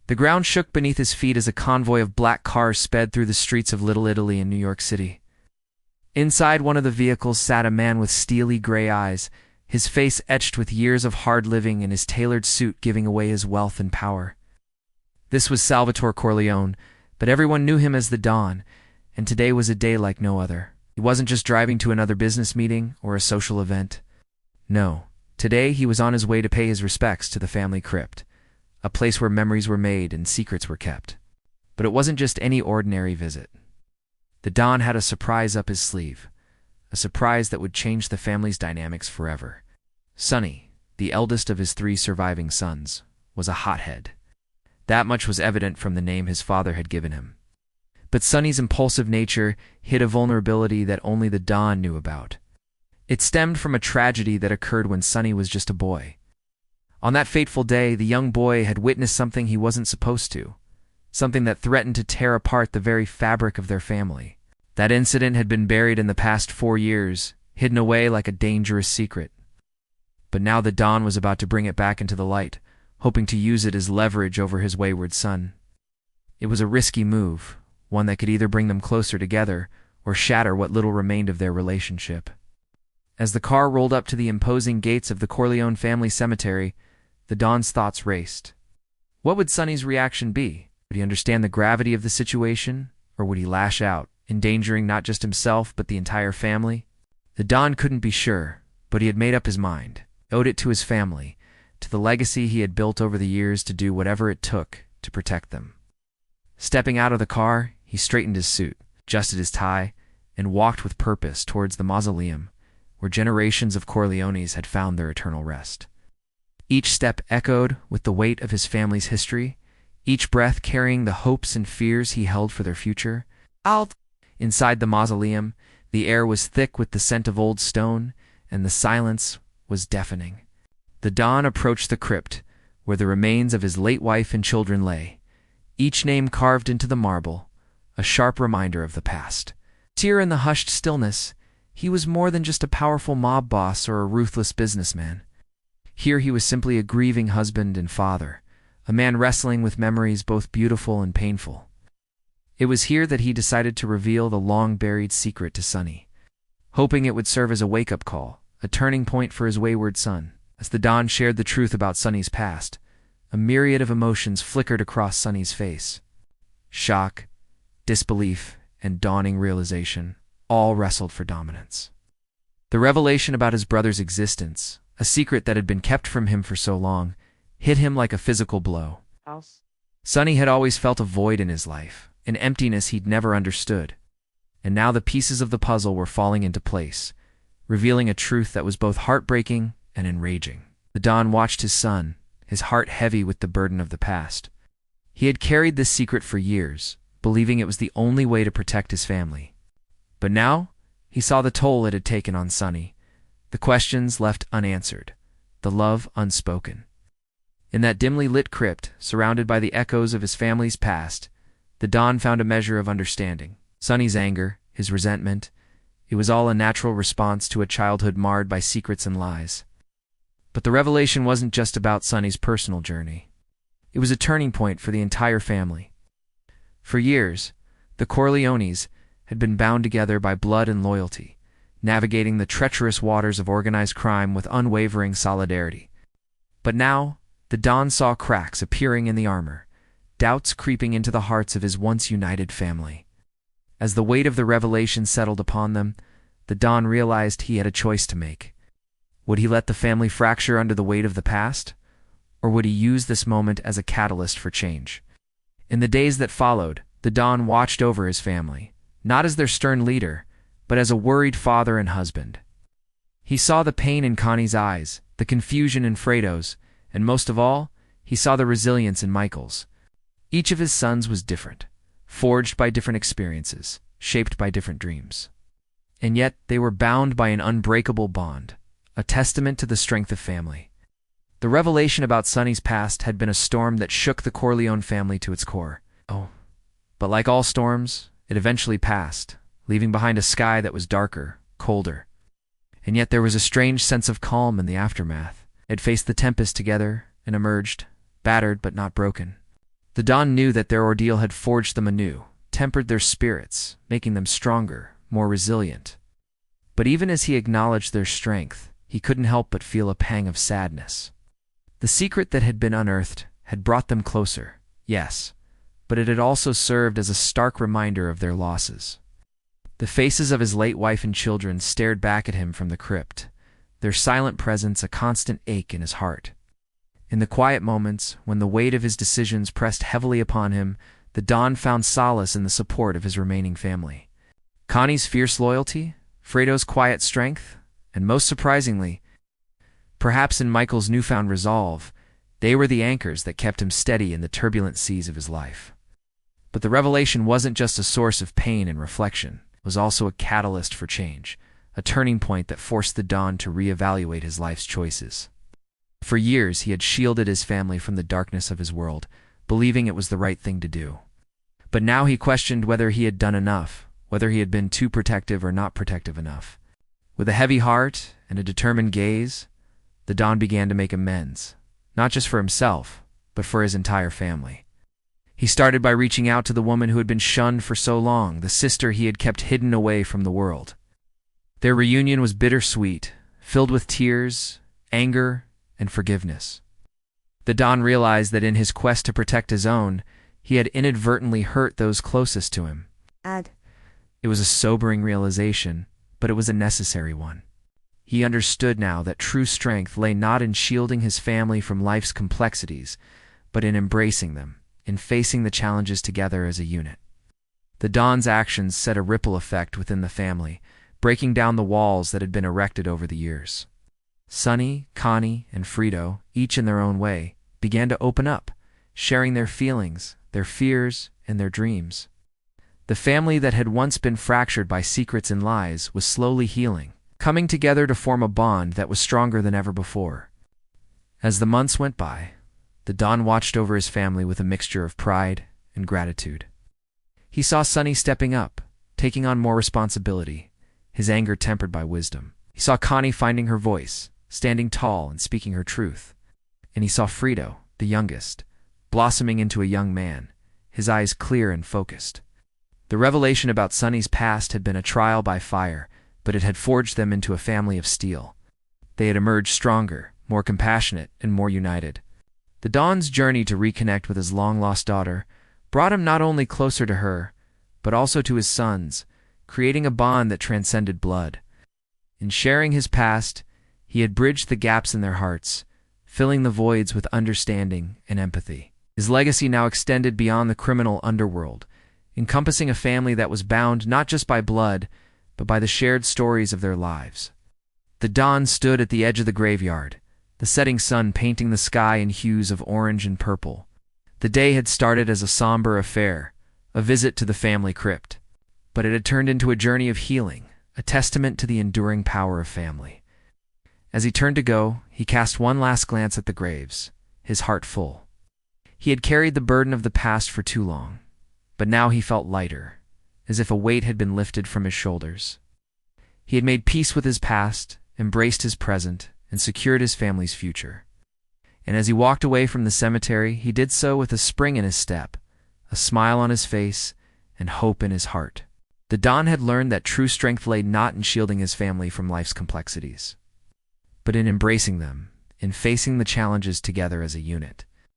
The ground shook beneath his feet as a convoy of black cars sped through the streets of Little Italy in New York City. Inside one of the vehicles sat a man with steely gray eyes, his face etched with years of hard living and his tailored suit giving away his wealth and power. This was Salvatore Corleone, but everyone knew him as the Don, and today was a day like no other. He wasn't just driving to another business meeting or a social event. No, today he was on his way to pay his respects to the family crypt, a place where memories were made and secrets were kept. But it wasn't just any ordinary visit. The Don had a surprise up his sleeve, a surprise that would change the family's dynamics forever. Sonny, the eldest of his 3 surviving sons, was a hothead. That much was evident from the name his father had given him. But Sonny's impulsive nature hid a vulnerability that only the Don knew about. It stemmed from a tragedy that occurred when Sonny was just a boy. On that fateful day, the young boy had witnessed something he wasn't supposed to, something that threatened to tear apart the very fabric of their family. That incident had been buried in the past 4 years, hidden away like a dangerous secret. But now the Don was about to bring it back into the light, hoping to use it as leverage over his wayward son. It was a risky move, one that could either bring them closer together or shatter what little remained of their relationship. As the car rolled up to the imposing gates of the Corleone family cemetery, the Don's thoughts raced. What would Sonny's reaction be? Would he understand the gravity of the situation, or would he lash out, endangering not just himself but the entire family? The Don couldn't be sure, but he had made up his mind. He owed it to his family, to the legacy he had built over the years, to do whatever it took to protect them. Stepping out of the car, he straightened his suit, adjusted his tie, and walked with purpose towards the mausoleum, where generations of Corleones had found their eternal rest. Each step echoed with the weight of his family's history, each breath carrying the hopes and fears he held for their future. Inside the mausoleum, the air was thick with the scent of old stone, and the silence was deafening. The Don approached the crypt, where the remains of his late wife and children lay, each name carved into the marble, a sharp reminder of the past. Here in the hushed stillness, he was more than just a powerful mob boss or a ruthless businessman. Here he was simply a grieving husband and father, a man wrestling with memories both beautiful and painful. It was here that he decided to reveal the long-buried secret to Sonny, hoping it would serve as a wake-up call, a turning point for his wayward son. As the Don shared the truth about Sonny's past, a myriad of emotions flickered across Sonny's face. Shock, disbelief, and dawning realization all wrestled for dominance. The revelation about his brother's existence, a secret that had been kept from him for so long, hit him like a physical blow. Sonny had always felt a void in his life, an emptiness he'd never understood. And now the pieces of the puzzle were falling into place, revealing a truth that was both heartbreaking and enraging. The Don watched his son, his heart heavy with the burden of the past. He had carried this secret for years, believing it was the only way to protect his family. But now, he saw the toll it had taken on Sonny, the questions left unanswered, the love unspoken. In that dimly lit crypt, surrounded by the echoes of his family's past, the Don found a measure of understanding. Sonny's anger, his resentment, it was all a natural response to a childhood marred by secrets and lies. But the revelation wasn't just about Sonny's personal journey. It was a turning point for the entire family. For years, the Corleones had been bound together by blood and loyalty, navigating the treacherous waters of organized crime with unwavering solidarity. But now, the Don saw cracks appearing in the armor, doubts creeping into the hearts of his once united family. As the weight of the revelation settled upon them, the Don realized he had a choice to make. Would he let the family fracture under the weight of the past? Or would he use this moment as a catalyst for change? In the days that followed, the Don watched over his family, not as their stern leader, but as a worried father and husband. He saw the pain in Connie's eyes, the confusion in Fredo's, and most of all, he saw the resilience in Michael's. Each of his sons was different, forged by different experiences, shaped by different dreams. And yet they were bound by an unbreakable bond, a testament to the strength of family. The revelation about Sonny's past had been a storm that shook the Corleone family to its core. But like all storms, it eventually passed, leaving behind a sky that was darker, colder. And yet there was a strange sense of calm in the aftermath. It faced the tempest together and emerged, battered but not broken. The Don knew that their ordeal had forged them anew, tempered their spirits, making them stronger, more resilient. But even as he acknowledged their strength, he couldn't help but feel a pang of sadness. The secret that had been unearthed had brought them closer, yes, but it had also served as a stark reminder of their losses. The faces of his late wife and children stared back at him from the crypt, their silent presence a constant ache in his heart. In the quiet moments, when the weight of his decisions pressed heavily upon him, the Don found solace in the support of his remaining family. Connie's fierce loyalty, Fredo's quiet strength, and most surprisingly, perhaps in Michael's newfound resolve, they were the anchors that kept him steady in the turbulent seas of his life. But the revelation wasn't just a source of pain and reflection, it was also a catalyst for change, a turning point that forced the Don to reevaluate his life's choices. For years, he had shielded his family from the darkness of his world, believing it was the right thing to do. But now he questioned whether he had done enough, whether he had been too protective or not protective enough. With a heavy heart and a determined gaze, the Don began to make amends, not just for himself, but for his entire family. He started by reaching out to the woman who had been shunned for so long, the sister he had kept hidden away from the world. Their reunion was bittersweet, filled with tears, anger, and forgiveness. The Don realized that in his quest to protect his own, he had inadvertently hurt those closest to him. It was a sobering realization, but it was a necessary one. He understood now that true strength lay not in shielding his family from life's complexities, but in embracing them, in facing the challenges together as a unit. The Don's actions set a ripple effect within the family, breaking down the walls that had been erected over the years. Sonny, Connie, and Fredo, each in their own way, began to open up, sharing their feelings, their fears, and their dreams. The family that had once been fractured by secrets and lies was slowly healing, coming together to form a bond that was stronger than ever before. As the months went by, the Don watched over his family with a mixture of pride and gratitude. He saw Sonny stepping up, taking on more responsibility, his anger tempered by wisdom. He saw Connie finding her voice, standing tall and speaking her truth. And he saw Fredo, the youngest, blossoming into a young man, his eyes clear and focused. The revelation about Sonny's past had been a trial by fire, but it had forged them into a family of steel. They had emerged stronger, more compassionate, and more united. The Don's journey to reconnect with his long-lost daughter brought him not only closer to her, but also to his sons, creating a bond that transcended blood. In sharing his past, he had bridged the gaps in their hearts, filling the voids with understanding and empathy. His legacy now extended beyond the criminal underworld, encompassing a family that was bound not just by blood, but by the shared stories of their lives. The Don stood at the edge of the graveyard, the setting sun painting the sky in hues of orange and purple. The day had started as a somber affair, a visit to the family crypt, but it had turned into a journey of healing, a testament to the enduring power of family. As he turned to go, he cast one last glance at the graves, his heart full. He had carried the burden of the past for too long, but now he felt lighter, as if a weight had been lifted from his shoulders. He had made peace with his past, embraced his present, and secured his family's future. And as he walked away from the cemetery, he did so with a spring in his step, a smile on his face, and hope in his heart. The Don had learned that true strength lay not in shielding his family from life's complexities, but in embracing them, in facing the challenges together as a unit.